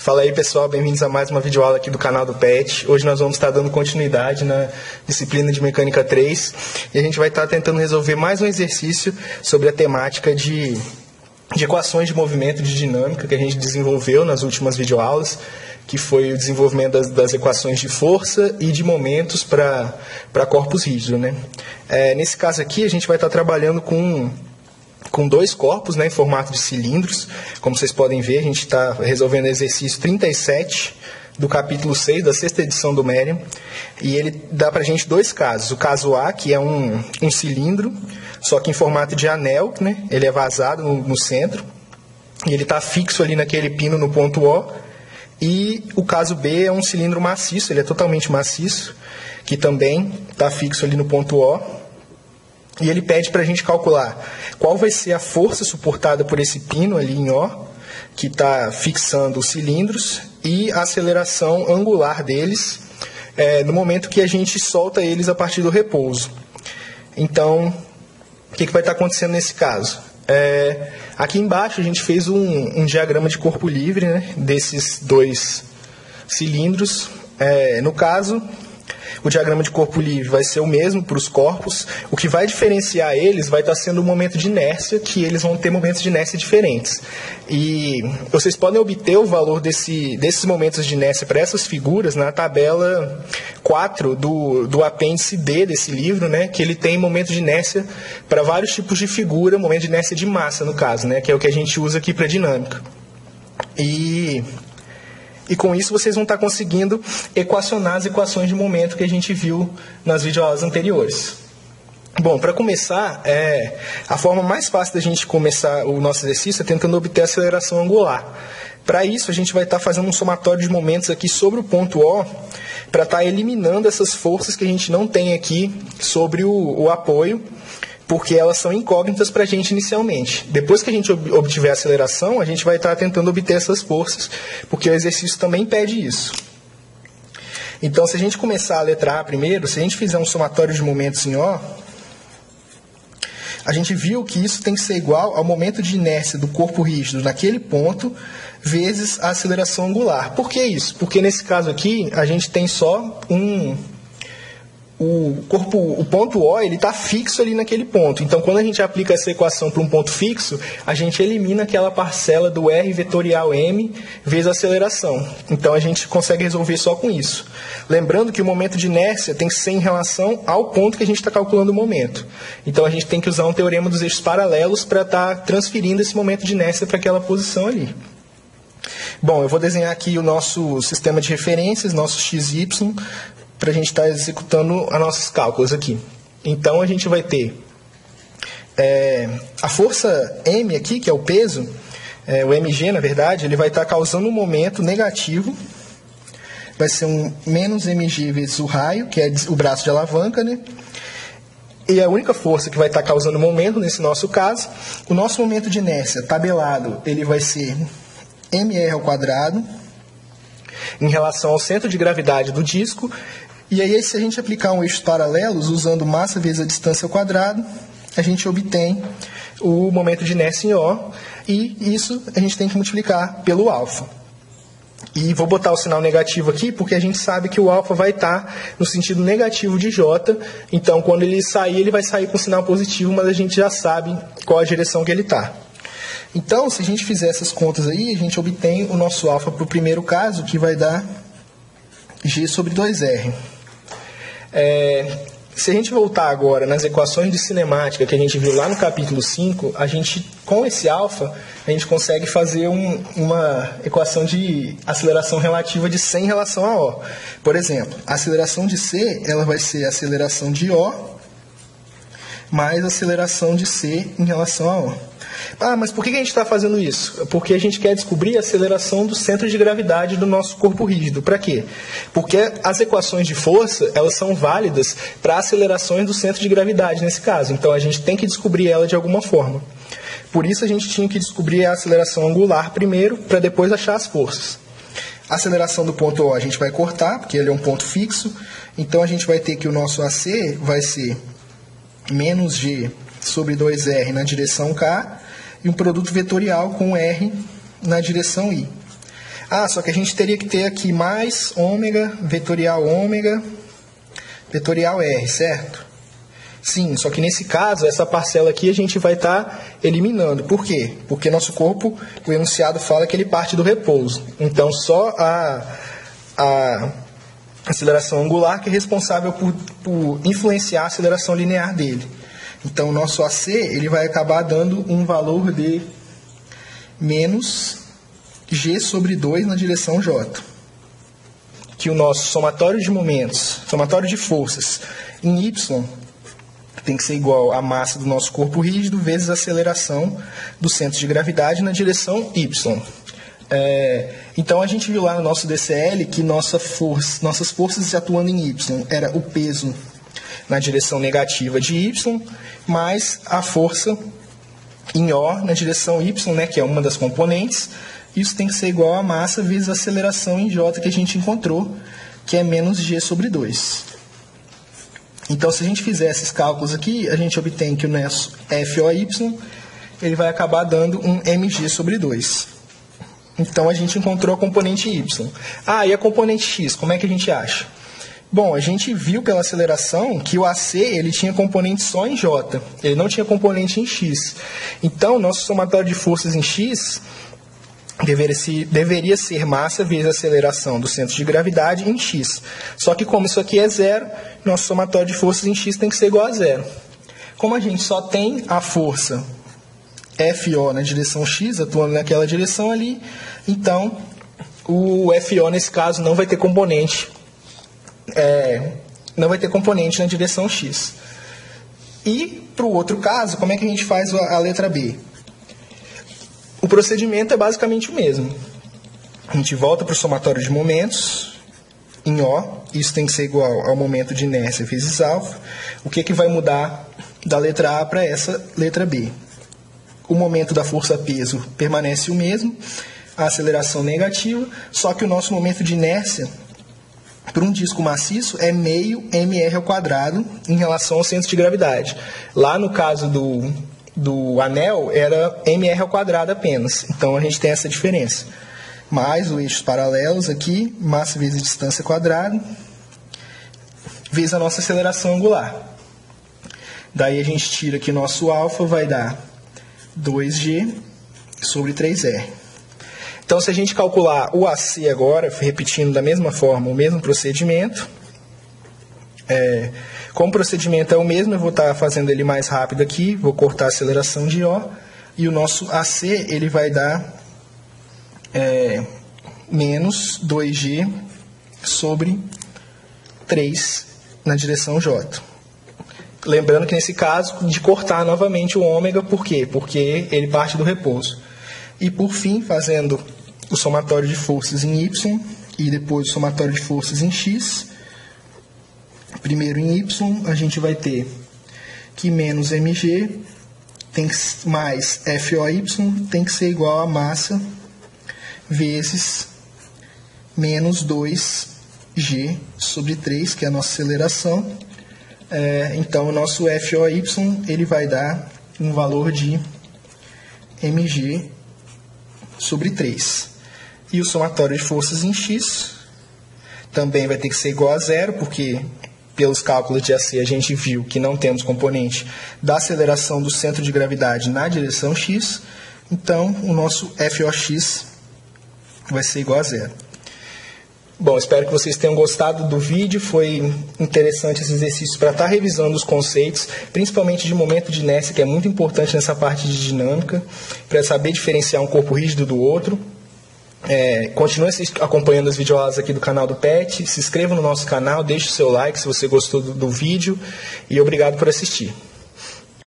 Fala aí, pessoal, bem-vindos a mais uma videoaula aqui do canal do PET. Hoje nós vamos estar dando continuidade na disciplina de Mecânica 3 e a gente vai estar tentando resolver mais um exercício sobre a temática de equações de movimento de dinâmica que a gente desenvolveu nas últimas videoaulas, que foi o desenvolvimento das equações de força e de momentos para corpos rígidos, né? Nesse caso aqui, a gente vai estar trabalhando com dois corpos, né, em formato de cilindros. Como vocês podem ver, a gente está resolvendo o exercício 37 do capítulo 6 da sexta edição do Merriam, e ele dá para a gente dois casos. O caso A, que é um cilindro, só que em formato de anel, né, ele é vazado no centro, e ele está fixo ali naquele pino no ponto O. E o caso B é um cilindro maciço, ele é totalmente maciço, que também está fixo ali no ponto O. E ele pede para a gente calcular qual vai ser a força suportada por esse pino ali em O, que está fixando os cilindros, e a aceleração angular deles no momento que a gente solta eles a partir do repouso. Então, o que vai estar acontecendo nesse caso? Aqui embaixo a gente fez um diagrama de corpo livre, né, desses dois cilindros. No caso, o diagrama de corpo livre vai ser o mesmo para os corpos. O que vai diferenciar eles vai estar sendo o momento de inércia, que eles vão ter momentos de inércia diferentes. E vocês podem obter o valor desses momentos de inércia para essas figuras na tabela 4 do apêndice D desse livro, né, que ele tem momento de inércia para vários tipos de figura, momento de inércia de massa, no caso, né, que é o que a gente usa aqui para dinâmica. E com isso vocês vão estar conseguindo equacionar as equações de momento que a gente viu nas videoaulas anteriores. Bom, para começar, a forma mais fácil da gente começar o nosso exercício é tentando obter a aceleração angular. Para isso, a gente vai estar fazendo um somatório de momentos aqui sobre o ponto O, para estar eliminando essas forças que a gente não tem aqui sobre o apoio, porque elas são incógnitas para a gente inicialmente. Depois que a gente obtiver a aceleração, a gente vai estar tentando obter essas forças, porque o exercício também pede isso. Então, se a gente começar a letra A primeiro, se a gente fizer um somatório de momentos em O, a gente viu que isso tem que ser igual ao momento de inércia do corpo rígido naquele ponto, vezes a aceleração angular. Por que isso? Porque nesse caso aqui, a gente tem só o ponto O está fixo ali naquele ponto. Então, quando a gente aplica essa equação para um ponto fixo, a gente elimina aquela parcela do R vetorial M vezes a aceleração. Então, a gente consegue resolver só com isso. Lembrando que o momento de inércia tem que ser em relação ao ponto que a gente está calculando o momento. Então, a gente tem que usar um teorema dos eixos paralelos para estar transferindo esse momento de inércia para aquela posição ali. Bom, eu vou desenhar aqui o nosso sistema de referências, nosso XY, para a gente estar executando os nossos cálculos aqui. Então, a gente vai ter a força M aqui, que é o peso, o mg, na verdade, ele vai estar causando um momento negativo. Vai ser um menos mg vezes o raio, que é o braço de alavanca, né? E a única força que vai estar causando momento, nesse nosso caso, o nosso momento de inércia tabelado, ele vai ser mr ao quadrado, em relação ao centro de gravidade do disco. E aí, se a gente aplicar um eixos paralelos, usando massa vezes a distância ao quadrado, a gente obtém o momento de inércia em O, e isso a gente tem que multiplicar pelo alfa. E vou botar o sinal negativo aqui, porque a gente sabe que o alfa vai estar no sentido negativo de J, então quando ele sair, ele vai sair com sinal positivo, mas a gente já sabe qual a direção que ele está. Então, se a gente fizer essas contas aí, a gente obtém o nosso alfa para o primeiro caso, que vai dar G sobre 2R. Se a gente voltar agora nas equações de cinemática que a gente viu lá no capítulo 5, a gente, com esse alfa, a gente consegue fazer uma equação de aceleração relativa de C em relação a O. Por exemplo, a aceleração de C ela vai ser a aceleração de O mais a aceleração de C em relação a O. Ah, mas por que a gente está fazendo isso? Porque a gente quer descobrir a aceleração do centro de gravidade do nosso corpo rígido. Para quê? Porque as equações de força, elas são válidas para acelerações do centro de gravidade nesse caso. Então, a gente tem que descobrir ela de alguma forma. Por isso, a gente tinha que descobrir a aceleração angular primeiro, para depois achar as forças. A aceleração do ponto O a gente vai cortar, porque ele é um ponto fixo. Então, a gente vai ter que o nosso AC vai ser menos G sobre 2R na direção K, e um produto vetorial com R na direção I. Só que a gente teria que ter aqui mais ômega, vetorial R, certo? Sim, só que nesse caso, essa parcela aqui a gente vai estar eliminando. Por quê? Porque nosso corpo, o enunciado fala que ele parte do repouso. Então, só a aceleração angular que é responsável por influenciar a aceleração linear dele. Então, o nosso AC ele vai acabar dando um valor de menos G sobre 2 na direção J. Que o nosso somatório de momentos, somatório de forças em Y tem que ser igual à massa do nosso corpo rígido vezes a aceleração do centro de gravidade na direção Y. Então, a gente viu lá no nosso DCL que nossas forças atuando em Y era o peso na direção negativa de Y, mais a força em O na direção Y, né, que é uma das componentes. Isso tem que ser igual à massa vezes a aceleração em J que a gente encontrou, que é menos G sobre 2. Então, se a gente fizer esses cálculos aqui, a gente obtém que o nosso FOY ele vai acabar dando um mg sobre 2. Então, a gente encontrou a componente Y. E a componente X, como é que a gente acha? Bom, a gente viu pela aceleração que o AC ele tinha componente só em J, ele não tinha componente em X. Então, nosso somatório de forças em X deveria ser massa vezes a aceleração do centro de gravidade em X. Só que como isso aqui é zero, nosso somatório de forças em X tem que ser igual a zero. Como a gente só tem a força FO na direção X, atuando naquela direção ali, então o FO nesse caso não vai ter componente na direção X. E para o outro caso, como é que a gente faz a letra B? O procedimento é basicamente o mesmo. A gente volta para o somatório de momentos em O, isso tem que ser igual ao momento de inércia vezes alfa. O que vai mudar da letra A para essa letra B? O momento da força-peso permanece o mesmo, a aceleração negativa, só que o nosso momento de inércia para um disco maciço é meio mr ao quadrado em relação ao centro de gravidade. Lá no caso do anel era mr ao quadrado apenas. Então a gente tem essa diferença. Mais os eixos paralelos aqui, massa vezes distância quadrada, vezes a nossa aceleração angular. Daí a gente tira aqui nosso alfa, vai dar 2G sobre 3R. Então, se a gente calcular o AC agora, repetindo da mesma forma o mesmo procedimento, como o procedimento é o mesmo, eu vou estar fazendo ele mais rápido aqui, vou cortar a aceleração de O, e o nosso AC ele vai dar menos 2G sobre 3 na direção J. Lembrando que nesse caso, de cortar novamente o ômega, por quê? Porque ele parte do repouso. E por fim, fazendo o somatório de forças em Y e depois o somatório de forças em X. Primeiro em Y, a gente vai ter que menos mg mais FOY tem que ser igual a massa vezes menos 2G sobre 3, que é a nossa aceleração. Então, o nosso FOY ele vai dar um valor de mg sobre 3. E o somatório de forças em X também vai ter que ser igual a zero, porque pelos cálculos de AC a gente viu que não temos componente da aceleração do centro de gravidade na direção X. Então, o nosso FOX vai ser igual a zero. Bom, espero que vocês tenham gostado do vídeo. Foi interessante esse exercício para estar revisando os conceitos, principalmente de momento de inércia, que é muito importante nessa parte de dinâmica, para saber diferenciar um corpo rígido do outro. Continue acompanhando as videoaulas aqui do canal do PET. Se inscreva no nosso canal, deixe o seu like se você gostou do vídeo e obrigado por assistir.